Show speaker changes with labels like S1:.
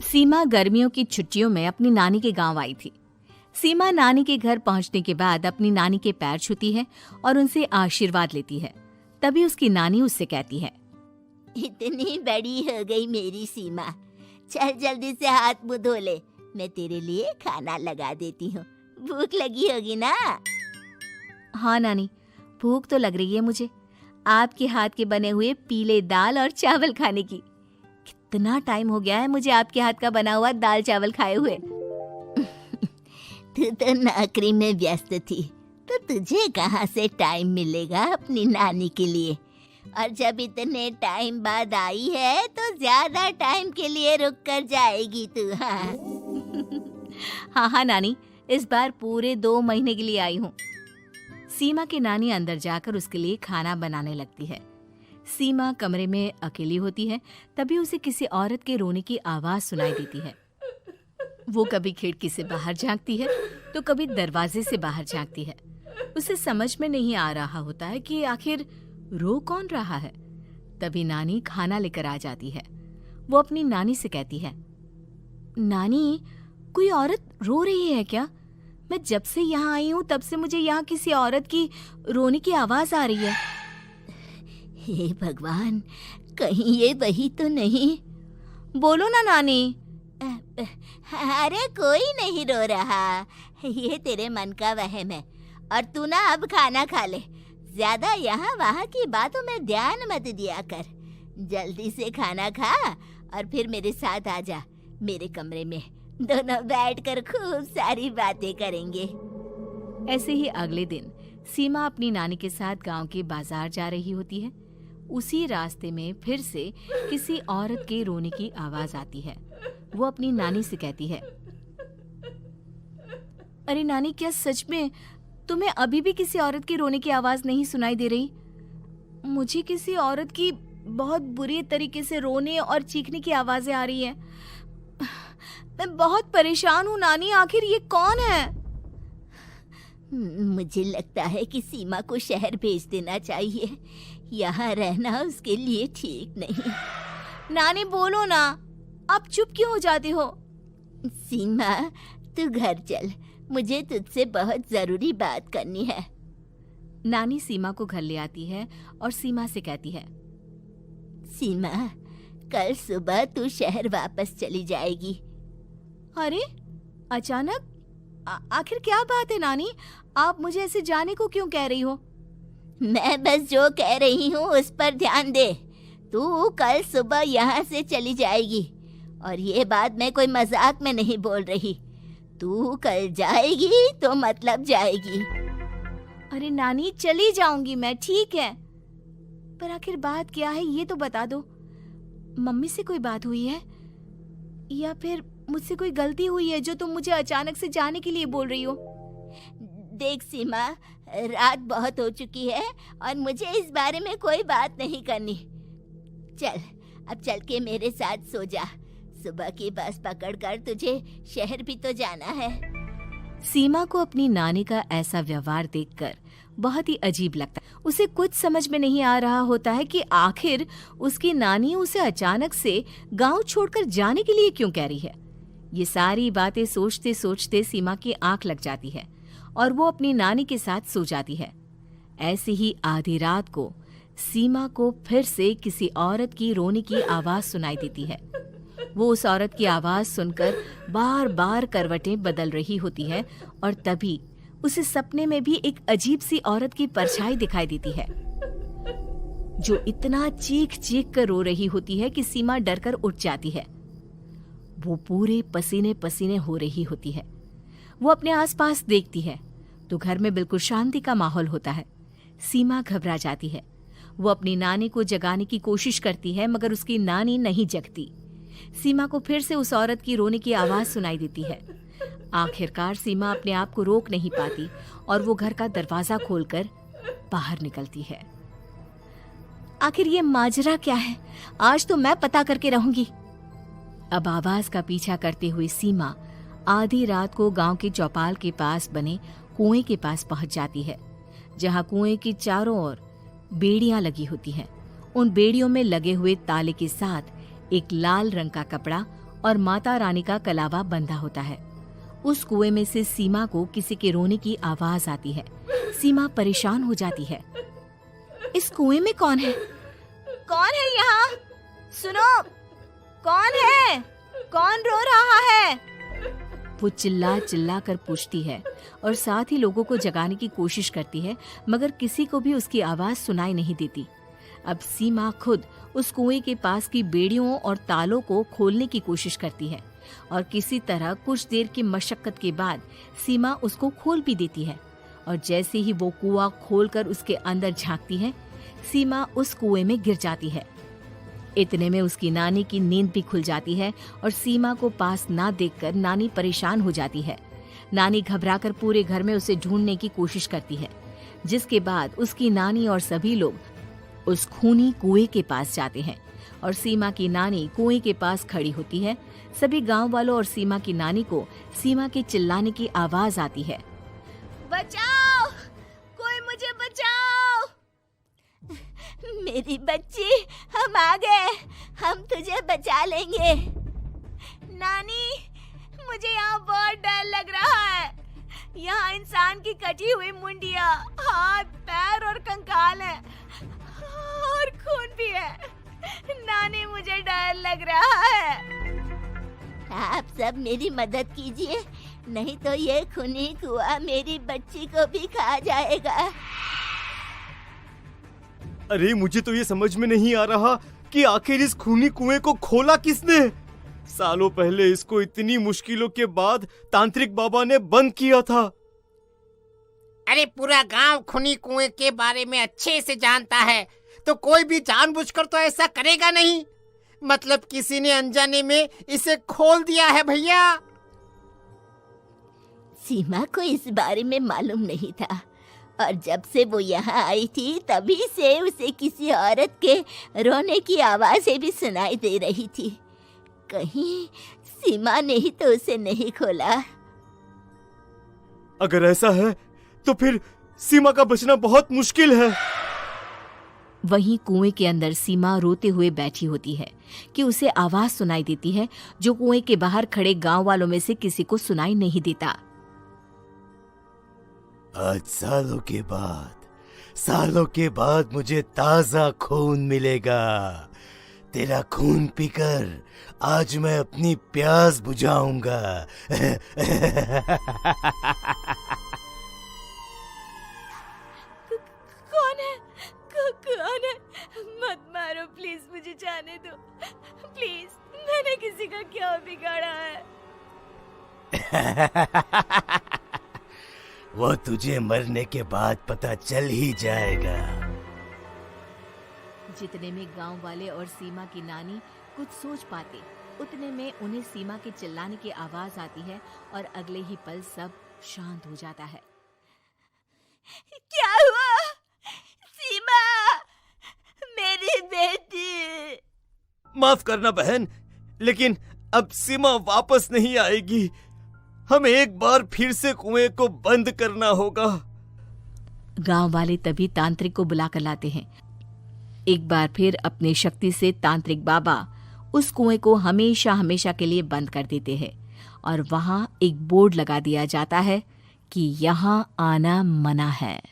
S1: सीमा गर्मियों की छुट्टियों में अपनी नानी के गांव आई थी। सीमा नानी के घर पहुंचने के बाद अपनी नानी के पैर छूती है और उनसे आशीर्वाद लेती है। तभी उसकी नानी उससे कहती है,
S2: इतनी बड़ी हो गई मेरी सीमा, चल जल्दी से हाथ मुंह धो ले, मैं तेरे लिए खाना लगा देती हूँ। भूख लगी होगी ना?
S1: हाँ नानी, भूख तो लग रही है मुझे, आपके हाथ के बने हुए पीले दाल और चावल खाने की। कितना टाइम हो गया है मुझे आपके हाथ का बना हुआ दाल चावल खाए हुए।
S2: तू तो नौकरी में व्यस्त थी, तो तुझे कहाँ से टाइम मिलेगा अपनी नानी के लिए? और जब इतने टाइम बाद आई है तो ज्यादा टाइम के लिए रुक कर जाएगी तू।
S1: हाँ हाँ नानी, इस बार पूरे 2 महीने के लिए आई हूँ। सीमा की नानी अंदर जाकर उसके लिए खाना बनाने लगती है। सीमा कमरे में अकेली होती है, तभी उसे किसी औरत के रोने की आवाज सुनाई देती है। वो कभी खिड़की से बाहर झांकती है तो कभी दरवाजे से बाहर झांकती है। उसे समझ में नहीं आ रहा होता है कि आखिर रो कौन रहा है। तभी नानी खाना लेकर आ जाती है। वो अपनी नानी से कहती है, नानी, कोई औरत रो रही है क्या? मैं जब से यहाँ आई हूँ तब से मुझे यहाँ किसी औरत की रोने की आवाज आ रही है।
S2: हे भगवान, कहीं ये वही तो नहीं?
S1: बोलो ना नानी।
S2: अरे कोई नहीं रो रहा, ये तेरे मन का वहम है। और तू ना अब खाना खा ले, ज्यादा यहाँ वहाँ की बातों में ध्यान मत दिया कर। जल्दी से खाना खा और फिर मेरे साथ आ जा मेरे कमरे में, दोनों बैठकर खूब सारी बातें करेंगे।
S1: ऐसे ही अगले दिन सीमा अपनी नानी के साथ गांव के बाजार जा रही होती है। उसी रास्ते में फिर से किसी औरत के रोने की आवाज आती है। वो अपनी नानी से कहती है, अरे नानी, क्या सच में तुम्हें अभी भी किसी औरत की रोने की आवाज नहीं सुनाई दे रही? मुझे किसी औरत की बहुत बुरी तरीके से रोने और चीखने की आवाजें आ रही हैं। मैं बहुत परेशान हूँ नानी, आखिर ये कौन है?
S2: मुझे लगता है कि सीमा को शहर भेज देना चाहिए, यहाँ रहना उसके लिए ठीक नहीं।
S1: नानी बोलो ना, आप चुप क्यों हो जाती हो?
S2: सीमा, तू घर चल, मुझे तुझसे बहुत जरूरी बात करनी है।
S1: नानी सीमा को घर ले आती है और सीमा से कहती है,
S2: सीमा, कल सुबह तू शहर वापस चली जाएगी।
S1: अरे अचानक? आखिर क्या बात है नानी, आप मुझे ऐसे जाने को क्यों कह रही हो?
S2: मैं बस जो कह रही हूँ उस पर ध्यान दे। तू कल सुबह यहाँ से चली जाएगी, और ये बात मैं कोई मजाक में नहीं बोल रही। तू कल जाएगी तो मतलब जाएगी।
S1: अरे नानी, चली जाऊंगी मैं, ठीक है, पर आखिर बात क्या है ये तो बता दो। मम्मी से कोई बात हुई है या फिर मुझसे कोई गलती हुई है जो तुम मुझे अचानक से जाने के लिए बोल रही हो?
S2: देख सीमा, रात बहुत हो चुकी है और मुझे इस बारे में कोई बात नहीं करनी। चल, अब चल के मेरे साथ सो जा। सुबह की बस पकड़कर तुझे शहर भी तो जाना है।
S1: सीमा को अपनी नानी का ऐसा व्यवहार देखकर बहुत ही अजीब लगता है। उसे कुछ समझ में नहीं आ रहा होता है कि आखिर उसकी नानी उसे अचानक से गांव छोड़कर जाने के लिए क्यों कह रही है। ये सारी बातें सोचते सोचते सीमा की आंख लग जाती है और वो अपनी नानी के साथ सो जाती है। ऐसी ही आधी रात को सीमा को फिर से किसी औरत की रोने की आवाज सुनाई देती है। वो उस औरत की आवाज सुनकर बार बार करवटें बदल रही होती है और तभी उसे सपने में भी एक अजीब सी औरत की परछाई दिखाई देती है, जो इतना चीख चीख कर रो रही होती है कि सीमा डरकर उठ जाती है। वो पूरे पसीने पसीने हो रही होती है। वो अपने आसपास देखती है तो घर में बिल्कुल शांति का माहौल होता है। सीमा घबरा जाती है। वो अपनी नानी को जगाने की कोशिश करती है, मगर उसकी नानी नहीं जगती। सीमा को फिर से उस औरत की रोने की आवाज सुनाई देती है। आखिरकार सीमा अपने आप को रोक नहीं पाती और वो घर का दरवाजा खोलकर बाहर निकलती है। आखिर ये माजरा क्या है? आज तो मैं पता करके रहूंगी। अब आवाज का पीछा करते हुए सीमा आधी रात को गांव के चौपाल के पास बने कुएं के पास पहुंच जाती है, जहां कुएं की चारों ओर बेड़ियां लगी होती हैं। उन बेड़ियों में लगे हुए ताले के साथ एक लाल रंग का कपड़ा और माता रानी का कलावा बंधा होता है। उस कुएं में से सीमा को किसी के रोने की आवाज आती है। सीमा परेशान हो जाती है। इस कुएं में कौन है? कौन है यहाँ? सुनो, कौन है? कौन रो रहा है? वो चिल्ला चिल्ला कर पूछती है और साथ ही लोगों को जगाने की कोशिश करती है, मगर किसी को भी उसकी आवाज सुनाई नहीं देती। अब सीमा खुद उस कुएं के पास की बेड़ियों और तालों को खोलने की कोशिश करती है और किसी तरह कुछ देर की मशक्कत के बाद सीमा उसको खोल भी देती है। और जैसे ही वो कुआं खोलकर उसके अंदर झांकती है, सीमा उस कुएं में गिर जाती है। इतने में उसकी नानी की नींद भी खुल जाती है और सीमा को पास ना देखकर नानी परेशान हो जाती है। नानी घबराकर पूरे घर में उसे ढूंढने की कोशिश करती है, जिसके बाद उसकी नानी और सभी लोग उस खूनी कुएं के पास जाते हैं और सीमा की नानी कुएं के पास खड़ी होती है। सभी गांव वालों और सीमा की नानी को सीमा के चिल्लाने की आवाज आती है, बचाओ, कोई मुझे बचाओ।
S2: मेरी बच्ची, हम आ गए, हम तुझे बचा लेंगे।
S1: नानी, मुझे यहाँ बहुत डर लग रहा है। यहाँ इंसान की कटी हुई मुंडिया, हाथ, पैर और कंकाल है और खून भी है। नानी, मुझे डर लग रहा है।
S2: आप सब मेरी मदद कीजिए, नहीं तो ये खूनी कुआं मेरी बच्ची को भी खा जाएगा।
S3: अरे मुझे तो ये समझ में नहीं आ रहा कि आखिर इस खूनी कुएं को खोला किसने। सालों पहले इसको इतनी मुश्किलों के बाद तांत्रिक बाबा ने बंद किया था।
S4: अरे पूरा गांव खूनी कुएं के बारे में अच्छे से जानता है, तो कोई भी जानबूझकर तो ऐसा करेगा नहीं। मतलब किसी ने अनजाने में इसे खोल दिया है भैया।
S2: सीमा को इस बारे में मालूम नहीं था और जब से वो यहाँ आई थी तभी से उसे किसी औरत के रोने की आवाजें भी सुनाई दे रही थी। कहीं सीमा ने ही तो उसे नहीं खोला।
S3: अगर ऐसा है तो फिर सीमा का बचना बहुत मुश्किल है।
S1: वहीं कुएं के अंदर सीमा रोते हुए बैठी होती है कि उसे आवाज सुनाई देती है जो कुएं के बाहर खड़े गांव वालों में से किसी को सुनाई नहीं देता।
S3: आज सालों के बाद मुझे ताजा खून मिलेगा। तेरा खून पीकर आज मैं अपनी प्यास बुझाऊंगा।
S1: कौन है? मत मारो प्लीज, मुझे जाने दो प्लीज। मैंने किसी का क्या बिगाड़ा है?
S3: वो तुझे मरने के बाद पता चल ही जाएगा।
S1: जितने में गांव वाले और सीमा की नानी कुछ सोच पाते, उतने में उन्हें सीमा के चिल्लाने की आवाज आती है और अगले ही पल सब शांत हो जाता है।
S2: क्या हुआ? सीमा, मेरी बेटी।
S3: माफ करना बहन, लेकिन अब सीमा वापस नहीं आएगी। हमें एक बार फिर से कुएं को बंद करना होगा।
S1: गांव वाले तभी तांत्रिक को बुलाकर लाते हैं। एक बार फिर अपनी शक्ति से तांत्रिक बाबा उस कुएं को हमेशा हमेशा के लिए बंद कर देते हैं और वहां एक बोर्ड लगा दिया जाता है कि यहाँ आना मना है।